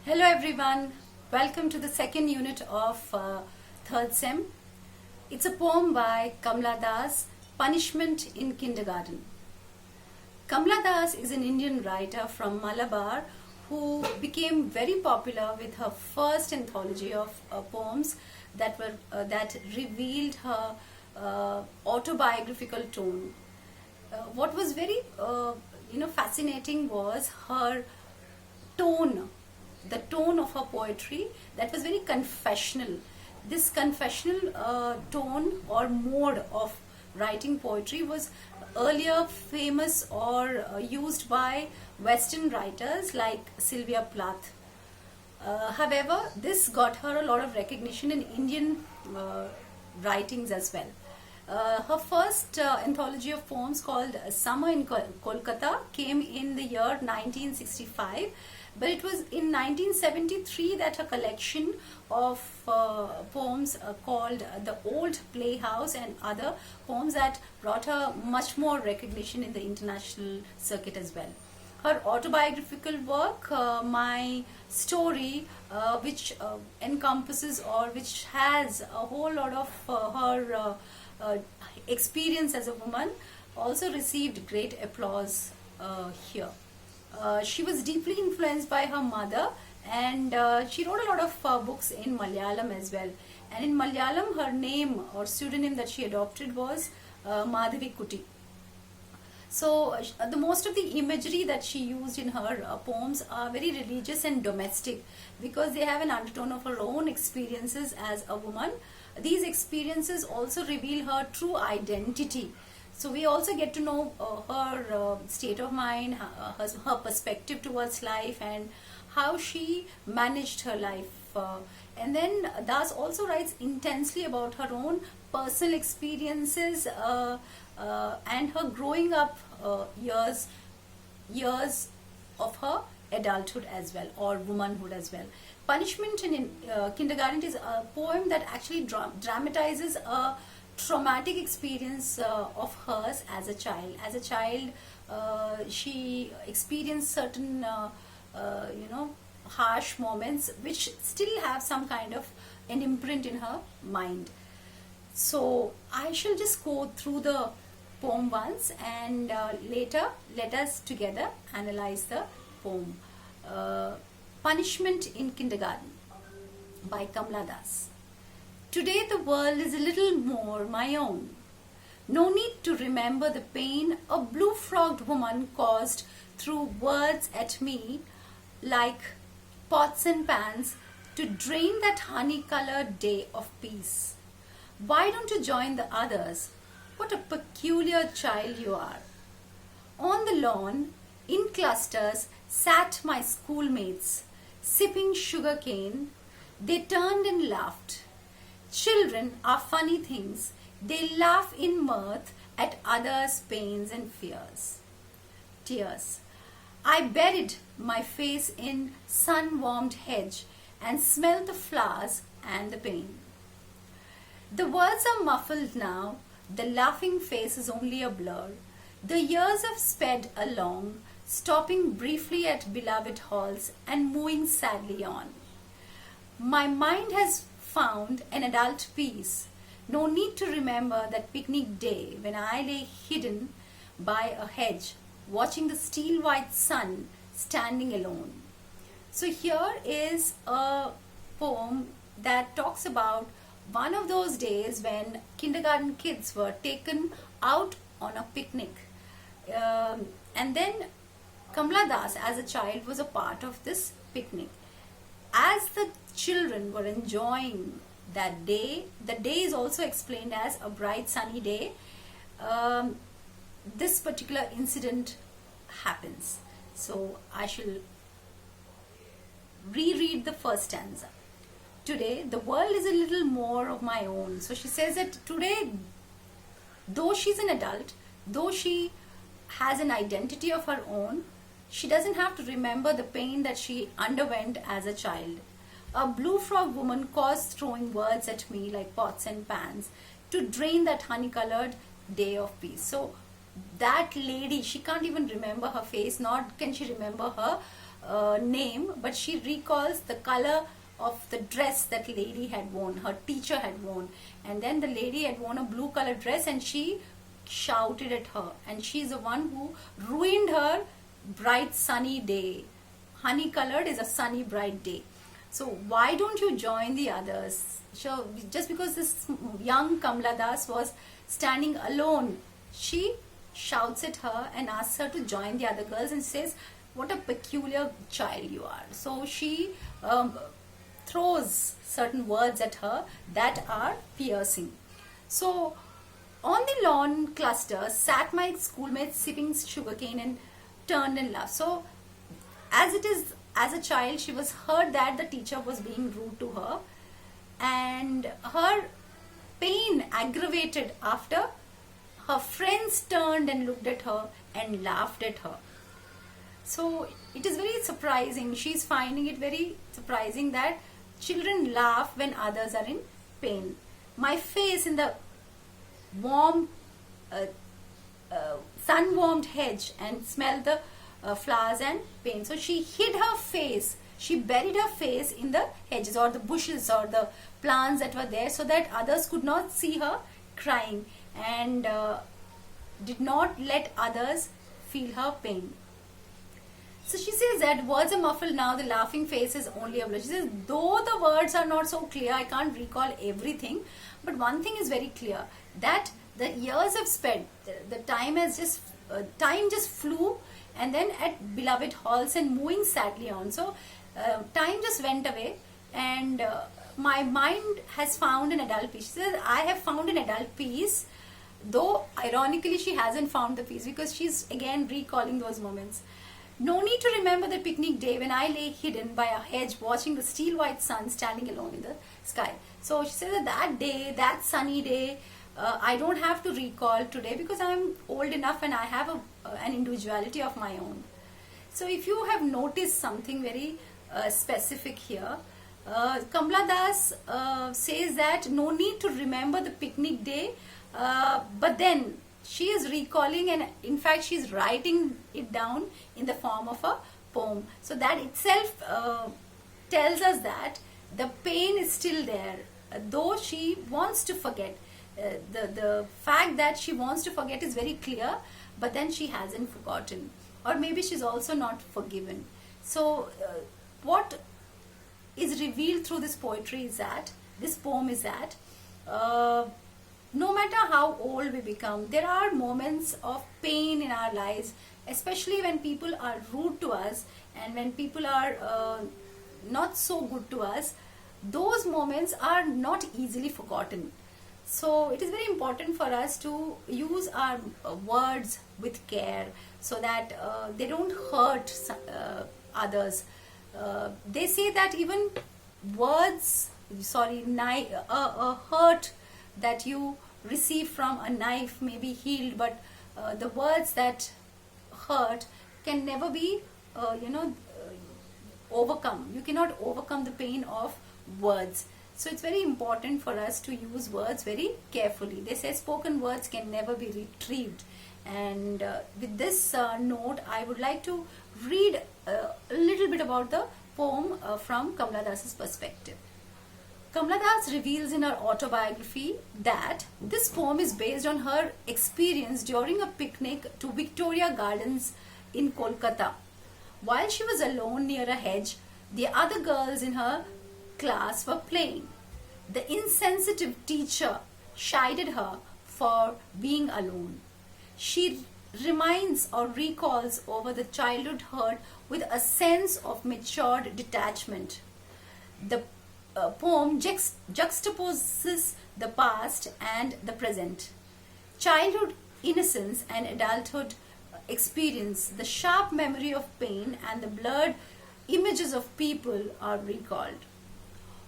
Hello everyone, welcome to the second unit of third sem. It's a poem by Kamla Das, Punishment in Kindergarten. Kamla Das is an Indian writer from Malabar who became very popular with her first anthology of poems that revealed her autobiographical tone. What was very fascinating was her tone, the tone of her poetry that was very confessional. This confessional tone or mode of writing poetry was earlier famous or used by Western writers like Sylvia Plath. However, this got her a lot of recognition in Indian writings as well. Her first anthology of poems called Summer in Kolkata came in the year 1965, but it was in 1973 that her collection of poems called The Old Playhouse and other poems that brought her much more recognition in the international circuit as well. Her autobiographical work, My Story, which encompasses or which has a whole lot of her experience as a woman, also received great applause here. She was deeply influenced by her mother, and she wrote a lot of books in Malayalam as well. And in Malayalam, her name or pseudonym that she adopted was Madhavi Kuti. So the most of the imagery that she used in her poems are very religious and domestic because they have an undertone of her own experiences as a woman. These experiences also reveal her true identity. So we also get to know her state of mind, her perspective towards life, and how she managed her life. And then Das also writes intensely about her own personal experiences and her growing up years of her adulthood as well, or womanhood as well. Punishment in Kindergarten is a poem that actually dramatizes a traumatic experience of hers as a child. As a child, she experienced certain, harsh moments which still have some kind of an imprint in her mind. So I shall just go through the poem once, and later let us together analyze the poem. Punishment in Kindergarten by Kamla Das. Today the world is a little more my own. No need to remember the pain a blue-frogged woman caused through words at me like pots and pans to drain that honey-colored day of peace. Why don't you join the others? What a peculiar child you are. On the lawn, in clusters, sat my schoolmates, sipping sugar cane. They turned and laughed. Children are funny things. They laugh in mirth at others' pains and fears. Tears. I buried my face in sun-warmed hedge and smelled the flowers and the pain. The words are muffled now. The laughing face is only a blur. The years have sped along, stopping briefly at beloved halls and moving sadly on. My mind has found an adult peace. No need to remember that picnic day when I lay hidden by a hedge, watching the steel-white sun standing alone. So here is a poem that talks about one of those days when kindergarten kids were taken out on a picnic. And then Kamla Das as a child was a part of this picnic. As the children were enjoying that day, the day is also explained as a bright sunny day. This particular incident happens. So I shall reread the first stanza. Today, the world is a little more of my own. So she says that today, though she's an adult, though she has an identity of her own, she doesn't have to remember the pain that she underwent as a child. A blue frog woman caused throwing words at me like pots and pans to drain that honey-colored day of peace. So that lady, she can't even remember her face, nor can she remember her name, but she recalls the color of the dress that lady had worn, her teacher had worn. And then the lady had worn a blue color dress and she shouted at her, and she's the one who ruined her bright sunny day. Honey colored is a sunny bright day. So why don't you join the others? So just because this young Kamala Das was standing alone, she shouts at her and asks her to join the other girls and says, what a peculiar child you are. So she throws certain words at her that are piercing. So on the lawn cluster sat my schoolmates sipping sugarcane and turned and laughed. So as it is, as a child, she was heard that the teacher was being rude to her, and her pain aggravated after her friends turned and looked at her and laughed at her. So it is very surprising. She's finding it very surprising that children laugh when others are in pain. My face in the warm, sun-warmed hedge and smelled the flowers and pain. So she hid her face. She buried her face in the hedges or the bushes or the plants that were there so that others could not see her crying, and did not let others feel her pain. So she says that words are muffled now, the laughing face is only a blush. She says, though the words are not so clear, I can't recall everything, but one thing is very clear, that the years have sped, the time has just, time just flew, and then at beloved halls and moving sadly on. So time just went away, and my mind has found an adult peace. She says, I have found an adult peace, though ironically she hasn't found the peace because she's again recalling those moments. No need to remember the picnic day when I lay hidden by a hedge watching the steel white sun standing alone in the sky. So she says that that day, that sunny day, I don't have to recall today because I'm old enough and I have an individuality of my own. So if you have noticed something very specific here, Kamala Das says that no need to remember the picnic day, but then she is recalling, and in fact she is writing it down in the form of a poem. So that itself tells us that the pain is still there, though she wants to forget. The fact that she wants to forget is very clear, but then she hasn't forgotten, or maybe she's also not forgiven. So what is revealed through this poetry is that, this poem is that, no matter how old we become, there are moments of pain in our lives, especially when people are rude to us and when people are not so good to us. Those moments are not easily forgotten. So it is very important for us to use our words with care so that they don't hurt others. They say that even words, a hurt that you receive from a knife may be healed, but the words that hurt can never be overcome. You cannot overcome the pain of words. So it's very important for us to use words very carefully. They say spoken words can never be retrieved. And with this note, I would like to read a little bit about the poem from Kamala Das's perspective. Kamala Das reveals in her autobiography that this poem is based on her experience during a picnic to Victoria Gardens in Kolkata. While she was alone near a hedge, the other girls in her class were playing. The insensitive teacher chided her for being alone. She reminds or recalls over the childhood hurt with a sense of matured detachment. The poem juxtaposes the past and the present. Childhood innocence and adulthood experience, the sharp memory of pain and the blurred images of people are recalled.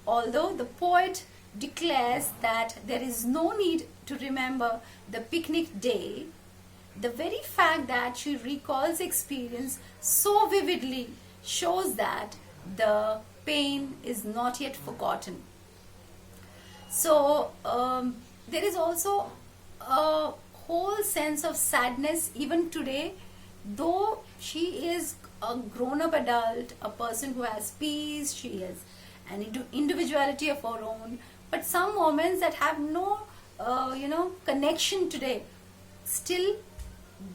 Although the poet declares that there is no need to remember the picnic day, the very fact that she recalls experience so vividly shows that the pain is not yet forgotten. So there is also a whole sense of sadness even today, though she is a grown-up adult, a person who has peace, she has an individuality of her own, but some moments that have no connection today still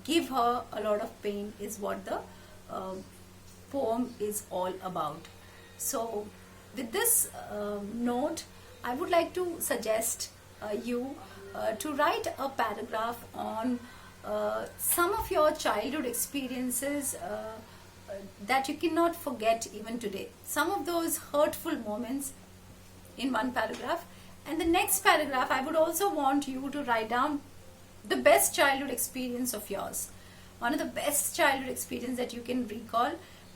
give her a lot of pain, is what the poem is all about. So with this note, I would like to suggest you to write a paragraph on some of your childhood experiences that you cannot forget even today. Some of those hurtful moments in one paragraph. And the next paragraph, I would also want you to write down the best childhood experience of yours. One of the best childhood experience that you can recall.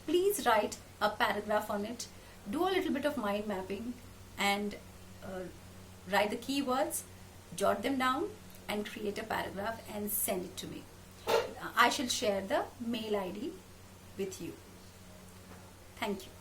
Please write a paragraph on it. Do a little bit of mind mapping and write the keywords, jot them down, and create a paragraph and send it to me. I shall share the mail ID with you. Thank you.